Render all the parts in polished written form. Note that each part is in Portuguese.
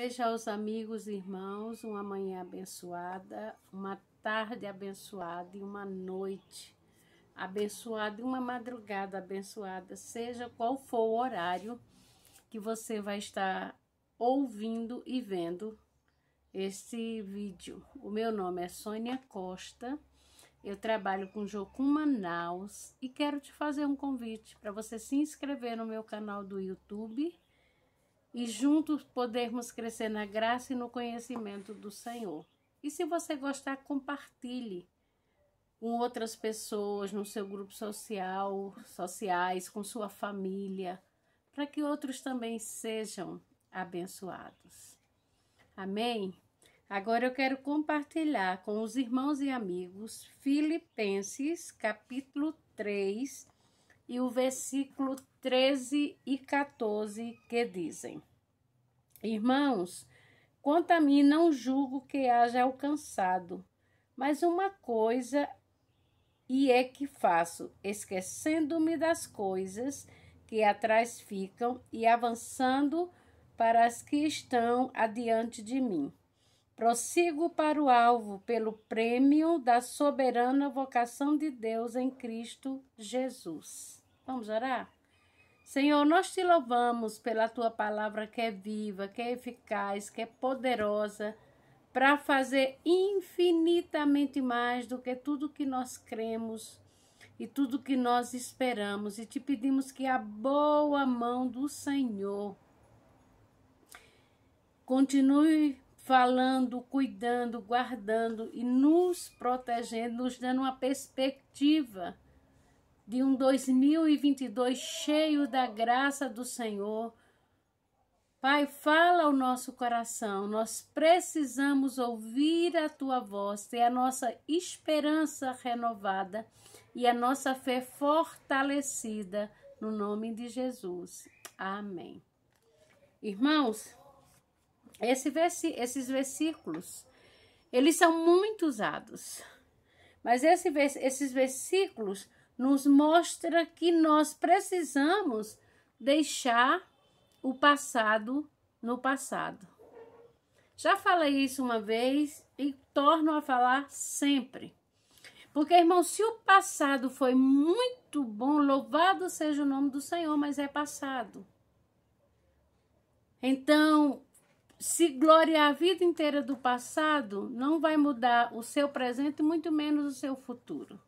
Desejo aos amigos e irmãos uma manhã abençoada, uma tarde abençoada e uma noite abençoada e uma madrugada abençoada, seja qual for o horário que você vai estar ouvindo e vendo este vídeo. O meu nome é Sônia Costa, eu trabalho com Jocum Manaus e quero te fazer um convite para você se inscrever no meu canal do YouTube e juntos podermos crescer na graça e no conhecimento do Senhor. E se você gostar, compartilhe com outras pessoas no seu grupo sociais, com sua família, para que outros também sejam abençoados. Amém? Agora eu quero compartilhar com os irmãos e amigos Filipenses, capítulo 3, e o versículo 13 e 14, que dizem: Irmãos, quanto a mim não julgo que haja alcançado, mas uma coisa e é que faço, esquecendo-me das coisas que atrás ficam e avançando para as que estão adiante de mim. Prossigo para o alvo pelo prêmio da soberana vocação de Deus em Cristo Jesus. Vamos orar? Senhor, nós te louvamos pela tua palavra que é viva, que é eficaz, que é poderosa, para fazer infinitamente mais do que tudo que nós cremos e tudo que nós esperamos. E te pedimos que a boa mão do Senhor continue falando, cuidando, guardando e nos protegendo, nos dando uma perspectiva de um 2022 cheio da graça do Senhor. Pai, fala ao nosso coração, nós precisamos ouvir a tua voz, ter a nossa esperança renovada e a nossa fé fortalecida no nome de Jesus. Amém. Irmãos, esses versículos, eles são muito usados, mas esses versículos nos mostram que nós precisamos deixar o passado no passado. Já falei isso uma vez e torno a falar sempre. Porque, irmão, se o passado foi muito bom, louvado seja o nome do Senhor, mas é passado. Então, se gloriar a vida inteira do passado, não vai mudar o seu presente, muito menos o seu futuro.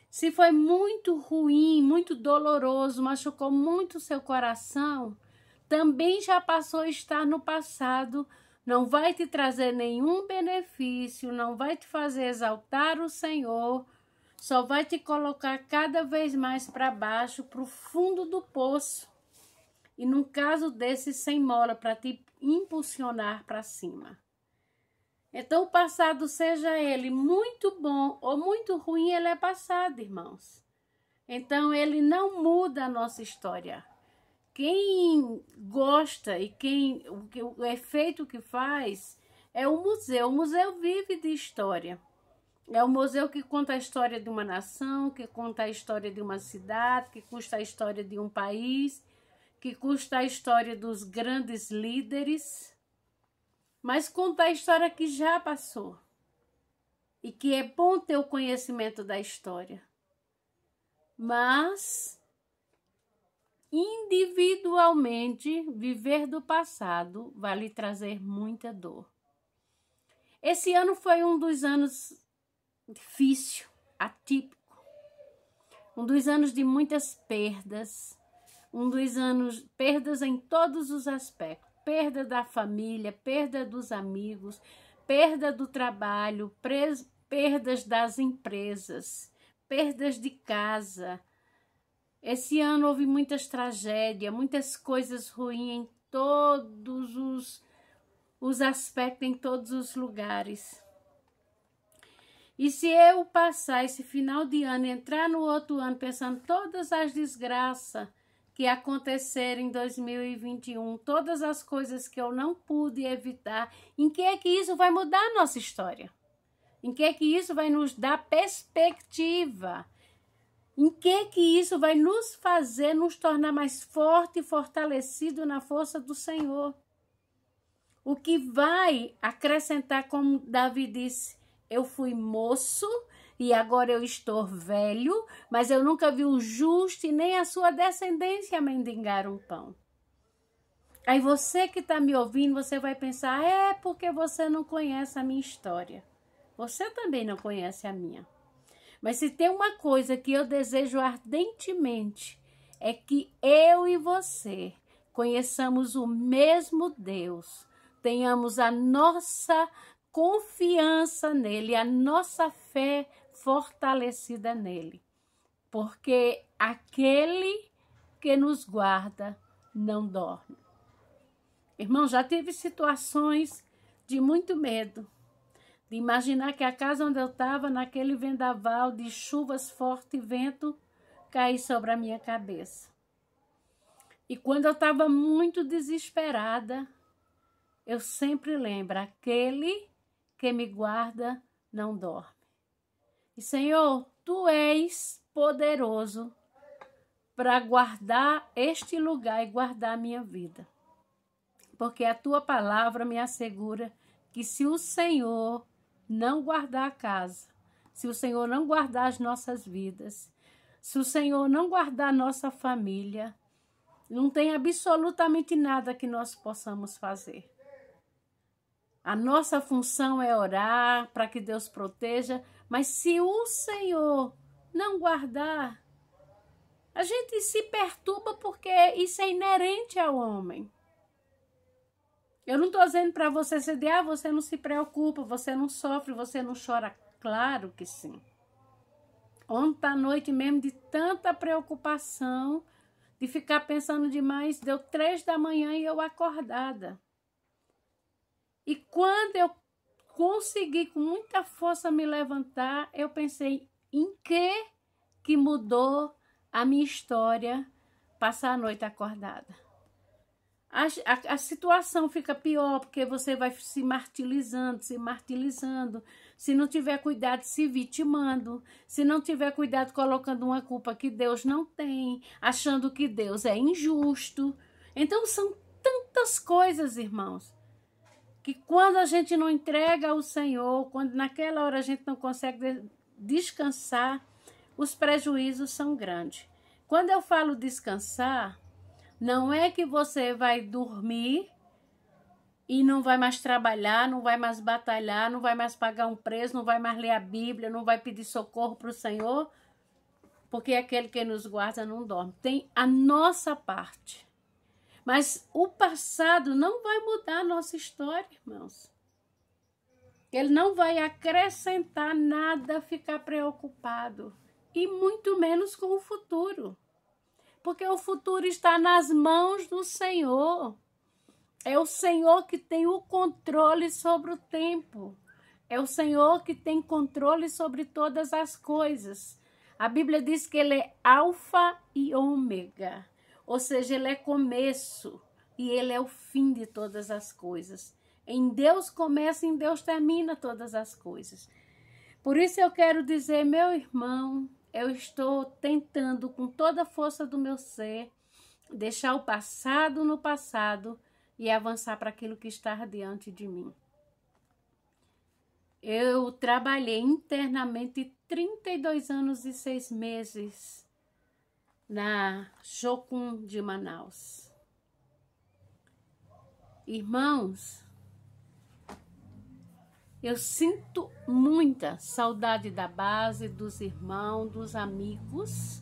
Se foi muito ruim, muito doloroso, machucou muito o seu coração, também já passou a estar no passado, não vai te trazer nenhum benefício, não vai te fazer exaltar o Senhor, só vai te colocar cada vez mais para baixo, para o fundo do poço. E num caso desse, sem mola, para te impulsionar para cima. Então, o passado, seja ele muito bom ou muito ruim, ele é passado, irmãos. Então, ele não muda a nossa história. Quem gosta e o efeito que faz é o museu. O museu vive de história. É o museu que conta a história de uma nação, que conta a história de uma cidade, que conta a história de um país, que conta a história dos grandes líderes, mas conta a história que já passou. E que é bom ter o conhecimento da história. Mas individualmente, viver do passado vai lhe trazer muita dor. Esse ano foi um dos anos difícil, atípico. Um dos anos de muitas perdas. Um dos anos, perdas em todos os aspectos. Perda da família, perda dos amigos, perda do trabalho, perdas das empresas, perdas de casa. Esse ano houve muitas tragédias, muitas coisas ruins em todos os aspectos, em todos os lugares. E se eu passar esse final de ano e entrar no outro ano pensando todas as desgraças que aconteceram em 2021, todas as coisas que eu não pude evitar, em que é que isso vai mudar a nossa história? Em que é que isso vai nos dar perspectiva? Em que isso vai nos fazer nos tornar mais forte e fortalecido na força do Senhor? O que vai acrescentar, como Davi disse, eu fui moço e agora eu estou velho, mas eu nunca vi o justo e nem a sua descendência mendigar um pão. Aí você que está me ouvindo, você vai pensar, é porque você não conhece a minha história. Você também não conhece a minha. Mas se tem uma coisa que eu desejo ardentemente, é que eu e você conheçamos o mesmo Deus, tenhamos a nossa confiança nele, a nossa fé fortalecida nele. Porque aquele que nos guarda não dorme. Irmão, já tive situações de muito medo, de imaginar que a casa onde eu estava, naquele vendaval de chuvas fortes e vento, cair sobre a minha cabeça. E quando eu estava muito desesperada, eu sempre lembro, aquele que me guarda não dorme. E Senhor, Tu és poderoso para guardar este lugar e guardar a minha vida. Porque a Tua palavra me assegura que se o Senhor não guardar a casa, se o Senhor não guardar as nossas vidas, se o Senhor não guardar a nossa família, não tem absolutamente nada que nós possamos fazer. A nossa função é orar para que Deus proteja, mas se o Senhor não guardar, a gente se perturba porque isso é inerente ao homem. Eu não estou dizendo para você ceder, você não se preocupa, você não sofre, você não chora. Claro que sim. Ontem à noite mesmo, de tanta preocupação, de ficar pensando demais, deu 3 da manhã e eu acordada. E quando eu consegui com muita força me levantar, eu pensei em que mudou a minha história passar a noite acordada. A situação fica pior porque você vai se martirizando. Se não tiver cuidado, se vitimando. Se não tiver cuidado, colocando uma culpa que Deus não tem, achando que Deus é injusto. Então são tantas coisas, irmãos, que quando a gente não entrega ao Senhor, quando naquela hora a gente não consegue descansar, os prejuízos são grandes. Quando eu falo descansar, não é que você vai dormir e não vai mais trabalhar, não vai mais batalhar, não vai mais pagar um preço, não vai mais ler a Bíblia, não vai pedir socorro para o Senhor, porque aquele que nos guarda não dorme. Tem a nossa parte. Mas o passado não vai mudar a nossa história, irmãos. Ele não vai acrescentar nada, ficar preocupado. E muito menos com o futuro. Porque o futuro está nas mãos do Senhor. É o Senhor que tem o controle sobre o tempo. É o Senhor que tem controle sobre todas as coisas. A Bíblia diz que Ele é alfa e ômega. Ou seja, Ele é começo e Ele é o fim de todas as coisas. Em Deus começa, em Deus termina todas as coisas. Por isso eu quero dizer, meu irmão, eu estou tentando com toda a força do meu ser deixar o passado no passado e avançar para aquilo que está diante de mim. Eu trabalhei internamente 32 anos e 6 meses na Jocum de Manaus. Irmãos, eu sinto muita saudade da base, dos irmãos, dos amigos,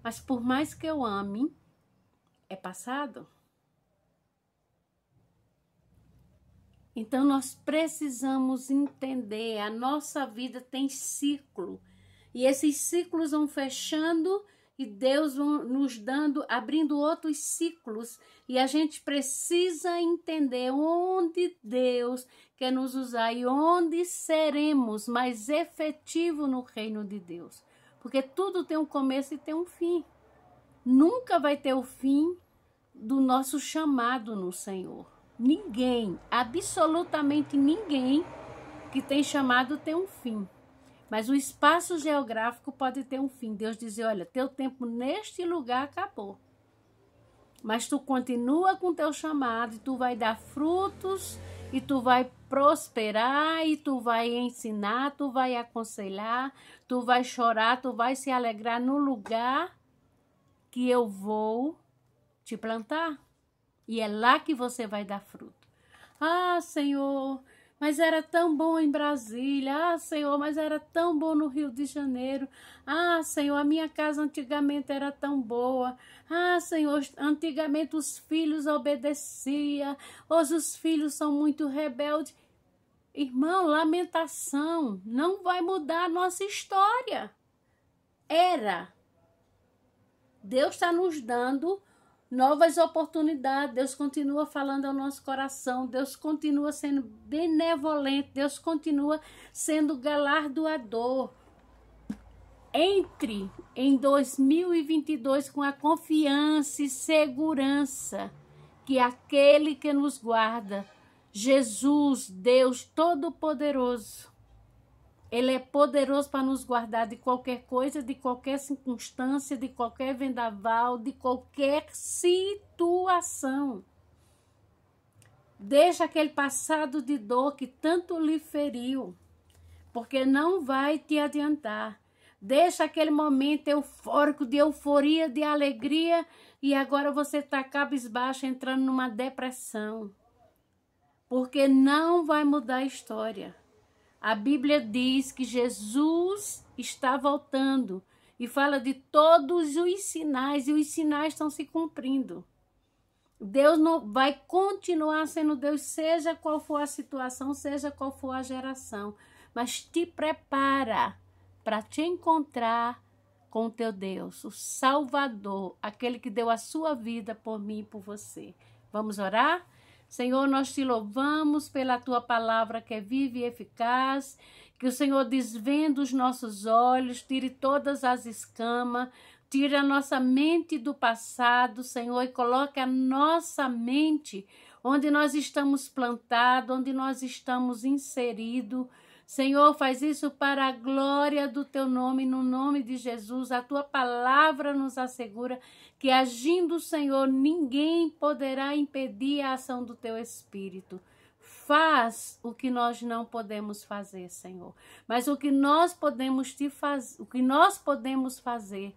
mas por mais que eu ame, é passado. Então nós precisamos entender, a nossa vida tem ciclo, e esses ciclos vão fechando e Deus vai nos dando, abrindo outros ciclos, e a gente precisa entender onde Deus quer nos usar e onde seremos mais efetivos no reino de Deus. Porque tudo tem um começo e tem um fim. Nunca vai ter o fim do nosso chamado no Senhor. Ninguém, absolutamente ninguém que tem chamado tem um fim. Mas o espaço geográfico pode ter um fim. Deus diz, olha, teu tempo neste lugar acabou. Mas tu continua com teu chamado e tu vai dar frutos e tu vai prosperar, e tu vai ensinar, tu vai aconselhar, tu vai chorar, tu vai se alegrar no lugar que eu vou te plantar. E é lá que você vai dar fruto. Ah, Senhor, mas era tão bom em Brasília. Ah, Senhor, mas era tão bom no Rio de Janeiro. Ah, Senhor, a minha casa antigamente era tão boa. Ah, Senhor, antigamente os filhos obedeciam. Hoje os filhos são muito rebeldes. Irmão, lamentação não vai mudar a nossa história. Deus está nos dando novas oportunidades. Deus continua falando ao nosso coração. Deus continua sendo benevolente. Deus continua sendo galardoador. Entre em 2022 com a confiança e segurança que aquele que nos guarda, Jesus, Deus Todo-Poderoso, Ele é poderoso para nos guardar de qualquer coisa, de qualquer circunstância, de qualquer vendaval, de qualquer situação. Deixa aquele passado de dor que tanto lhe feriu, porque não vai te adiantar. Deixa aquele momento eufórico, de euforia, de alegria, e agora você está cabisbaixo, entrando numa depressão. Porque não vai mudar a história. A Bíblia diz que Jesus está voltando e fala de todos os sinais, e os sinais estão se cumprindo. Deus não vai continuar sendo Deus, seja qual for a situação, seja qual for a geração. Mas te prepara para te encontrar com o teu Deus, o Salvador, aquele que deu a sua vida por mim e por você. Vamos orar? Senhor, nós te louvamos pela tua palavra que é viva e eficaz, que o Senhor desvenda os nossos olhos, tire todas as escamas, tire a nossa mente do passado, Senhor, e coloque a nossa mente onde nós estamos plantados, onde nós estamos inseridos. Senhor, faz isso para a glória do teu nome, no nome de Jesus. A tua palavra nos assegura que, agindo o Senhor, ninguém poderá impedir a ação do teu Espírito. Faz o que nós não podemos fazer, Senhor. Mas o que nós podemos fazer,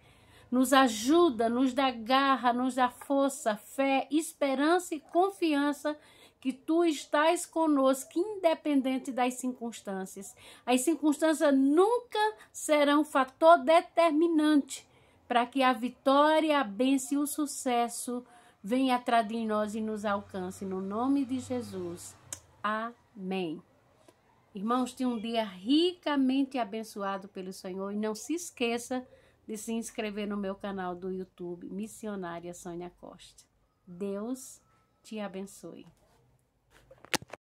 nos ajuda, nos dá garra, nos dá força, fé, esperança e confiança que tu estás conosco, independente das circunstâncias. As circunstâncias nunca serão fator determinante para que a vitória, a bênção e o sucesso venha atrás de nós e nos alcance. No nome de Jesus. Amém. Irmãos, tenham um dia ricamente abençoado pelo Senhor. E não se esqueça de se inscrever no meu canal do YouTube, Missionária Sônia Costa. Deus te abençoe.